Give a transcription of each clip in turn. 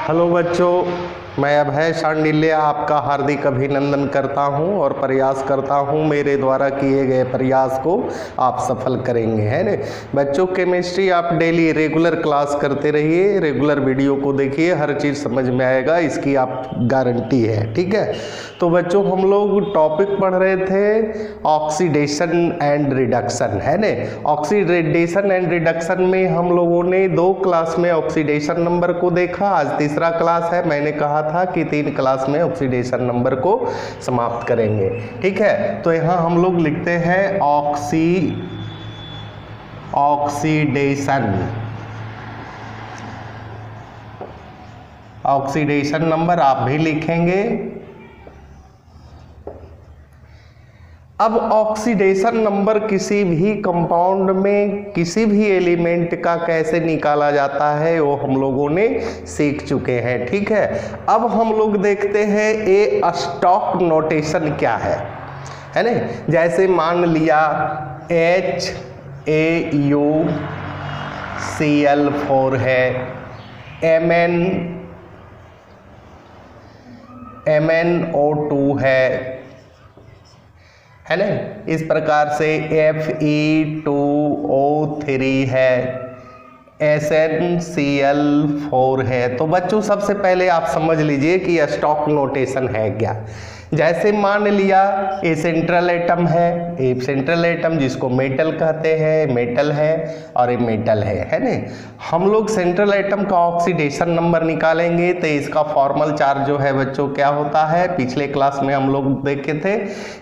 Hello बच्चों, मैं अभय शांडिल्य आपका हार्दिक अभिनंदन करता हूं और प्रयास करता हूं मेरे द्वारा किए गए प्रयास को आप सफल करेंगे, है ना बच्चों। केमिस्ट्री आप डेली रेगुलर क्लास करते रहिए, रेगुलर वीडियो को देखिए, हर चीज़ समझ में आएगा, इसकी आप गारंटी है। ठीक है, तो बच्चों हम लोग टॉपिक पढ़ रहे थे ऑक्सीडेशन एंड रिडक्शन, है ना। ऑक्सीडेशन एंड रिडक्शन में हम लोगों ने 2 क्लास में ऑक्सीडेशन नंबर को देखा, आज तीसरा क्लास है। मैंने कहा था कि 3 क्लास में ऑक्सीडेशन नंबर को समाप्त करेंगे। ठीक है, तो यहाँ हम लोग लिखते हैं ऑक्सीडेशन नंबर आप भी लिखेंगे। अब ऑक्सीडेशन नंबर किसी भी कंपाउंड में किसी भी एलिमेंट का कैसे निकाला जाता है वो हम लोगों ने सीख चुके हैं। ठीक है, अब हम लोग देखते हैं ए स्टॉक नोटेशन क्या है ना। जैसे मान लिया HAUCl4 है, MnO2 है ना, इस प्रकार से Fe2O3 है, SnCl4 है। तो बच्चों सबसे पहले आप समझ लीजिए कि स्टॉक नोटेशन है क्या। जैसे मान लिया ए सेंट्रल एटम है, ए सेंट्रल एटम जिसको मेटल कहते हैं, मेटल है और ये मेटल है ना। हम लोग सेंट्रल एटम का ऑक्सीडेशन नंबर निकालेंगे तो इसका फॉर्मल चार्ज जो है बच्चों क्या होता है, पिछले क्लास में हम लोग देखे थे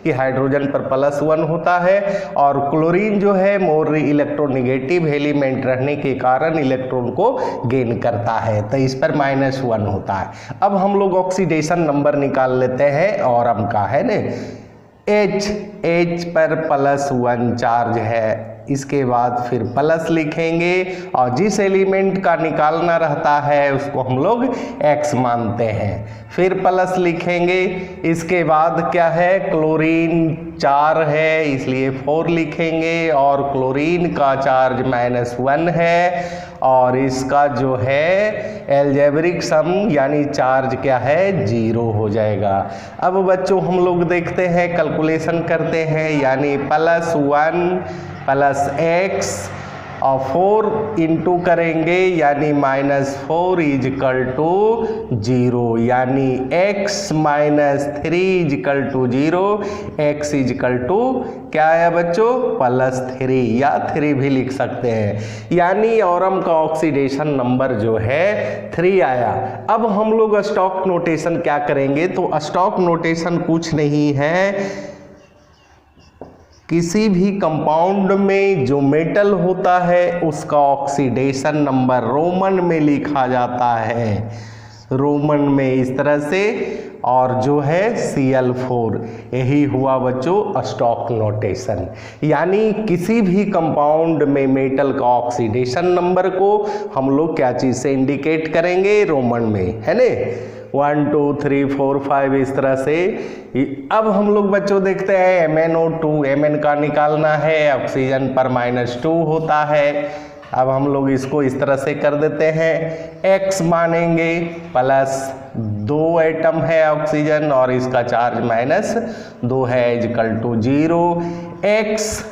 कि हाइड्रोजन पर +1 होता है और क्लोरीन जो है मोर इलेक्ट्रोनिगेटिव एलिमेंट रहने के कारण इलेक्ट्रॉन को गेन करता है, तो इस पर -1 होता है। अब हम लोग ऑक्सीडेशन नंबर निकाल लेते हैं और हम का है ना, H पर +1 चार्ज है, इसके बाद फिर प्लस लिखेंगे और जिस एलिमेंट का निकालना रहता है उसको हम लोग X मानते हैं, फिर प्लस लिखेंगे। इसके बाद क्या है, क्लोरीन 4 है इसलिए 4 लिखेंगे और क्लोरीन का चार्ज -1 है और इसका जो है एल्जेब्रिक सम यानी चार्ज क्या है, 0 हो जाएगा। अब बच्चों हम लोग देखते हैं, कैलकुलेशन करते हैं, यानी +1 + X और 4 इंटू करेंगे यानी -4 = 0, यानी X - 3 = 0, X = क्या है बच्चों, +3 या 3 भी लिख सकते हैं, यानी ऑरम का ऑक्सीडेशन नंबर जो है 3 आया। अब हम लोग स्टॉक नोटेशन क्या करेंगे, तो स्टॉक नोटेशन कुछ नहीं है, किसी भी कंपाउंड में जो मेटल होता है उसका ऑक्सीडेशन नंबर रोमन में लिखा जाता है, रोमन में इस तरह से, और जो है Cl4, यही हुआ बच्चों स्टॉक नोटेशन। यानी किसी भी कंपाउंड में मेटल का ऑक्सीडेशन नंबर को हम लोग क्या चीज़ से इंडिकेट करेंगे, रोमन में, है ना। 1 2 3 4 5 इस तरह से। अब हम लोग बच्चों देखते हैं MnO2, Mn का निकालना है, ऑक्सीजन पर -2 होता है। अब हम लोग इसको इस तरह से कर देते हैं, X मानेंगे, +2 एटम है ऑक्सीजन और इसका चार्ज -2 है, = 0, X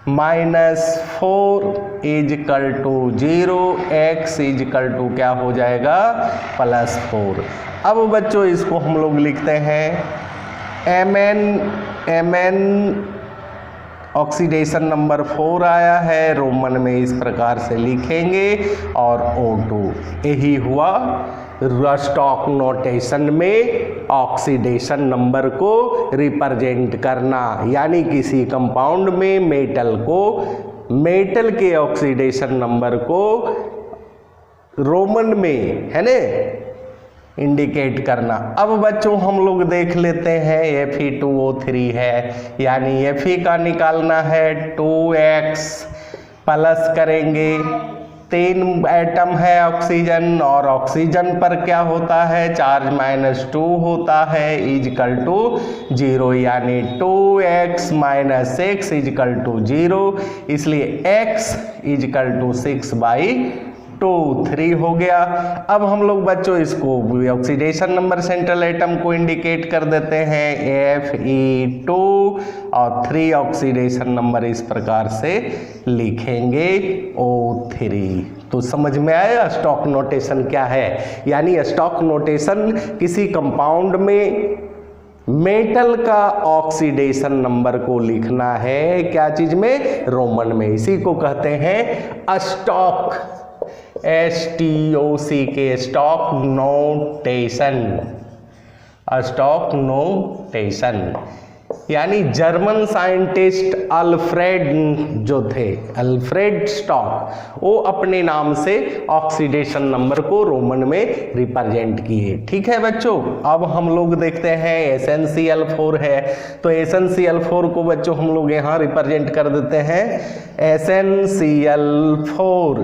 -4 = 0, X = क्या हो जाएगा, +4। अब बच्चों इसको हम लोग लिखते हैं Mn ऑक्सीडेशन नंबर 4 आया है, रोमन में इस प्रकार से लिखेंगे और O2, यही हुआ स्टॉक नोटेशन में ऑक्सीडेशन नंबर को रिप्रेजेंट करना, यानी किसी कंपाउंड में मेटल के ऑक्सीडेशन नंबर को रोमन में, है ना, इंडिकेट करना। अब बच्चों हम लोग देख लेते हैं Fe2O3 है, यानी Fe का निकालना है 2X प्लस करेंगे, 3 एटम है ऑक्सीजन और ऑक्सीजन पर क्या होता है, चार्ज -2 होता है, = 0, यानी 2X - X = 0, इसलिए X = 6/2 2 3 हो गया। अब हम लोग बच्चों इसको ऑक्सीडेशन नंबर सेंट्रल एटम को इंडिकेट कर देते हैं Fe2 और 3 ऑक्सीडेशन नंबर इस प्रकार से लिखेंगे O3। तो समझ में आया स्टॉक नोटेशन क्या है। यानी स्टॉक नोटेशन किसी कंपाउंड में मेटल का ऑक्सीडेशन नंबर को लिखना है, क्या चीज में, रोमन में। इसी को कहते हैं stock, STOCK, stock notation, stock notation. यानी जर्मन साइंटिस्ट अल्फ्रेड जो थे, अल्फ्रेड स्टॉक, वो अपने नाम से ऑक्सीडेशन नंबर को रोमन में रिप्रेजेंट किए। ठीक है बच्चों। अब हम लोग देखते हैं SnCl4 है, तो SnCl4 को बच्चों हम लोग यहाँ रिप्रेजेंट कर देते हैं SnCl4।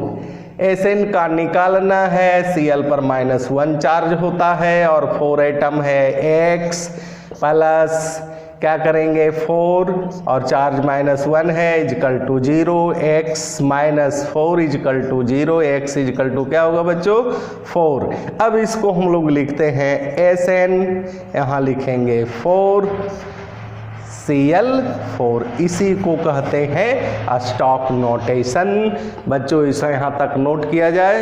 Sn का निकालना है, Cl पर -1 चार्ज होता है और 4 एटम है, X प्लस क्या करेंगे 4 और चार्ज -1 है is equal to 0, X -4 is equal to 0, X is equal to क्या होगा बच्चों 4। अब इसको हम लोग लिखते हैं Sn, यहाँ लिखेंगे 4 Cl4, इसी को कहते हैं स्टॉक नोटेशन। बच्चों इसे यहाँ तक नोट किया जाए।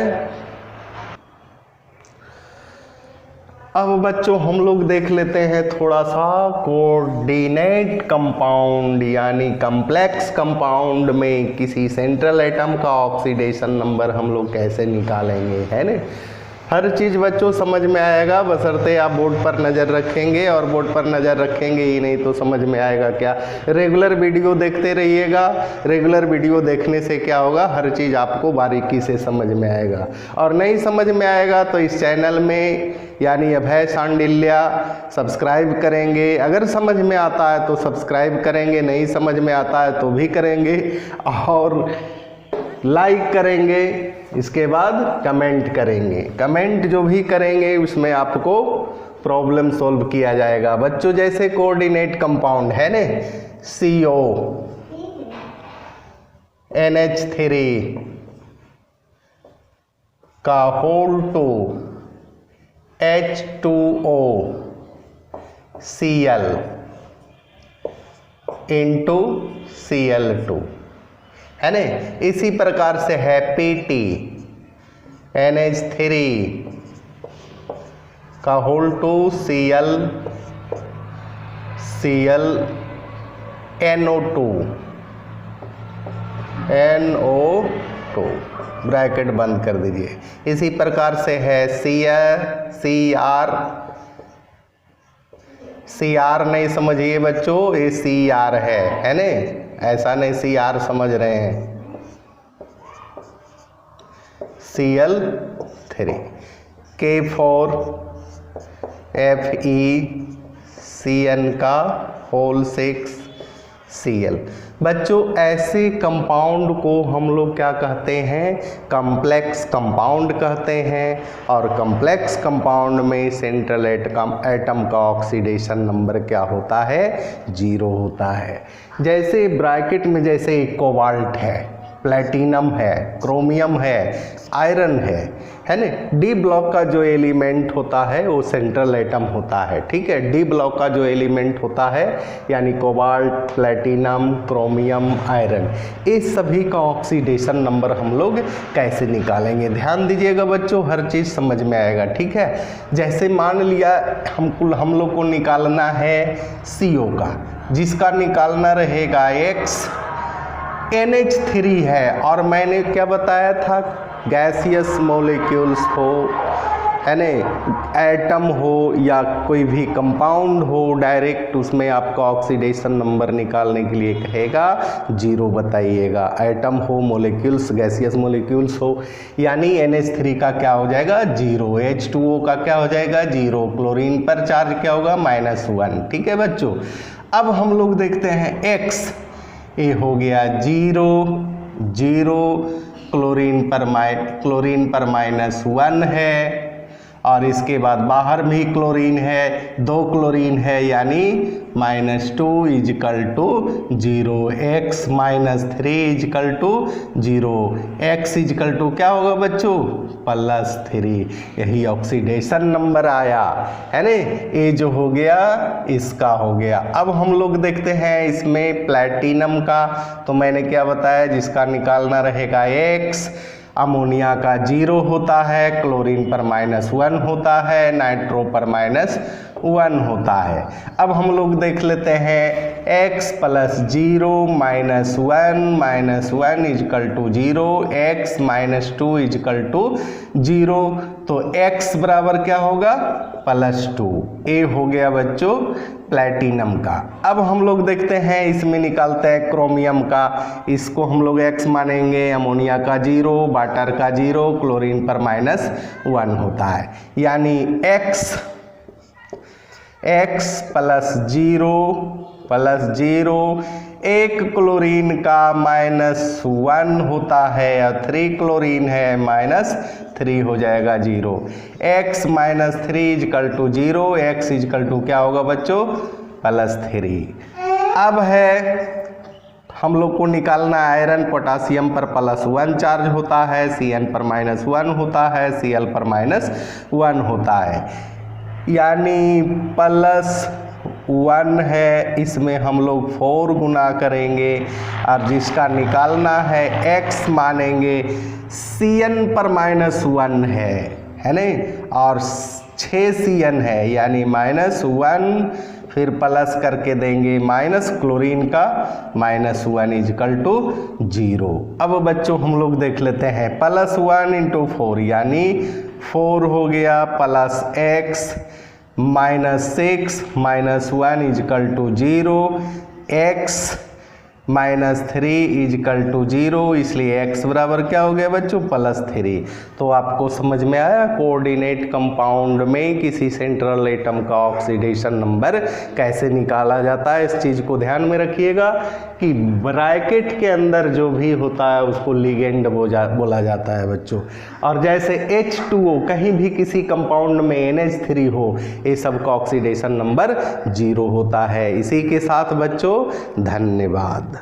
अब बच्चों हम लोग देख लेते हैं थोड़ा सा कोऑर्डिनेट कंपाउंड, यानी कॉम्प्लेक्स कंपाउंड में किसी सेंट्रल एटम का ऑक्सीडेशन नंबर हम लोग कैसे निकालेंगे, है ना। हर चीज़ बच्चों समझ में आएगा, बशर्ते आप बोर्ड पर नज़र रखेंगे, और बोर्ड पर नज़र रखेंगे ही नहीं तो समझ में आएगा क्या। रेगुलर वीडियो देखते रहिएगा, रेगुलर वीडियो देखने से क्या होगा, हर चीज़ आपको बारीकी से समझ में आएगा। और नहीं समझ में आएगा तो इस चैनल में यानी अभय सांडिल्या सब्सक्राइब करेंगे। अगर समझ में आता है तो सब्सक्राइब करेंगे, नहीं समझ में आता है तो भी करेंगे, और लाइक करेंगे, इसके बाद कमेंट करेंगे। कमेंट जो भी करेंगे उसमें आपको प्रॉब्लम सॉल्व किया जाएगा। बच्चों जैसे कोऑर्डिनेट कंपाउंड है ना, CO NH3 का whole 2 H2O Cl into Cl2, है ना। इसी प्रकार से है PT NH3 का होल 2 Cl NO2 ब्रैकेट बंद कर दीजिए। इसी प्रकार से है CR नहीं समझिए बच्चों, ये CR है ना, ऐसा नहीं CR समझ रहे हैं। Cl3 K4 FeCN का होल 6 Cl। बच्चों ऐसे कंपाउंड को हम लोग क्या कहते हैं, कॉम्प्लेक्स कंपाउंड कहते हैं। और कॉम्प्लेक्स कंपाउंड में सेंट्रल एटम का ऑक्सीडेशन नंबर क्या होता है, 0 होता है। जैसे ब्रैकेट में जैसे कोबाल्ट है, प्लेटिनम है, क्रोमियम है, आयरन है ना। डी ब्लॉक का जो एलिमेंट होता है वो सेंट्रल एटम होता है, ठीक है। डी ब्लॉक का जो एलिमेंट होता है यानी कोबाल्ट, प्लेटिनम, क्रोमियम, आयरन, इस सभी का ऑक्सीडेशन नंबर हम लोग कैसे निकालेंगे, ध्यान दीजिएगा बच्चों, हर चीज़ समझ में आएगा, ठीक है। जैसे मान लिया हम लोग को निकालना है CO का, जिसका निकालना रहेगा X NH3 है, और मैंने क्या बताया था, गैसियस मॉलिक्यूल्स हो, है ना, एटम हो या कोई भी कंपाउंड हो, डायरेक्ट उसमें आपका ऑक्सीडेशन नंबर निकालने के लिए कहेगा 0 बताइएगा। एटम हो, मॉलिक्यूल्स, गैसियस मॉलिक्यूल्स हो, यानी NH3 का क्या हो जाएगा 0, H2O का क्या हो जाएगा 0, क्लोरीन पर चार्ज क्या होगा -1, ठीक है बच्चों। अब हम लोग देखते हैं X, ये हो गया 0 0, क्लोरीन पर -1 है, और इसके बाद बाहर भी क्लोरीन है, 2 क्लोरीन है, यानी -2 is equal to 0, x -3 is equal to 0, x is equal to क्या होगा बच्चों +3। यही ऑक्सीडेशन नंबर आया है ना। ये जो हो गया इसका हो गया। अब हम लोग देखते हैं इसमें प्लैटिनम का, तो मैंने क्या बताया जिसका निकालना रहेगा x, अमोनिया का 0 होता है, क्लोरीन पर -1 होता है, नाइट्रो पर -1 होता है। अब हम लोग देख लेते हैं x + 0 -1 is equal to 0, x -2 is equal to 0, तो x बराबर क्या होगा +2। ये हो गया बच्चों प्लैटिनम का। अब हम लोग देखते हैं इसमें निकालते हैं क्रोमियम का, इसको हम लोग x मानेंगे, अमोनिया का 0, वाटर का 0, क्लोरीन पर -1 होता है, यानी x + 0 एक क्लोरीन का -1 होता है और 3 क्लोरीन है -3 हो जाएगा 0, x -3 is equal to 0, x is equal to क्या होगा बच्चों +3। अब है हम लोग को निकालना आयरन, पोटासियम पर +1 चार्ज होता है, Cn पर -1 होता है, Cl पर -1 होता है, यानी +1 है, इसमें हम लोग 4 गुना करेंगे और जिसका निकालना है x मानेंगे, Cn पर -1 है नहीं, और 6 Cn है, यानी -1 फिर प्लस करके देंगे माइनस क्लोरीन का -1 इजकल टू 0। अब बच्चों हम लोग देख लेते हैं +1 × 4 यानी 4 हो गया, plus x -6 -1 is equal to 0, x -3 is equal to 0, इसलिए x बराबर क्या हो गया बच्चों +3। तो आपको समझ में आया कोऑर्डिनेट कंपाउंड में किसी सेंट्रल एटम का ऑक्सीडेशन नंबर कैसे निकाला जाता है। इस चीज़ को ध्यान में रखिएगा कि ब्रैकेट के अंदर जो भी होता है उसको लिगेंड बोला जाता है बच्चों। और जैसे H2O कहीं भी किसी कंपाउंड में NH3 हो, ये सब का ऑक्सीडेशन नंबर 0 होता है। इसी के साथ बच्चों धन्यवाद।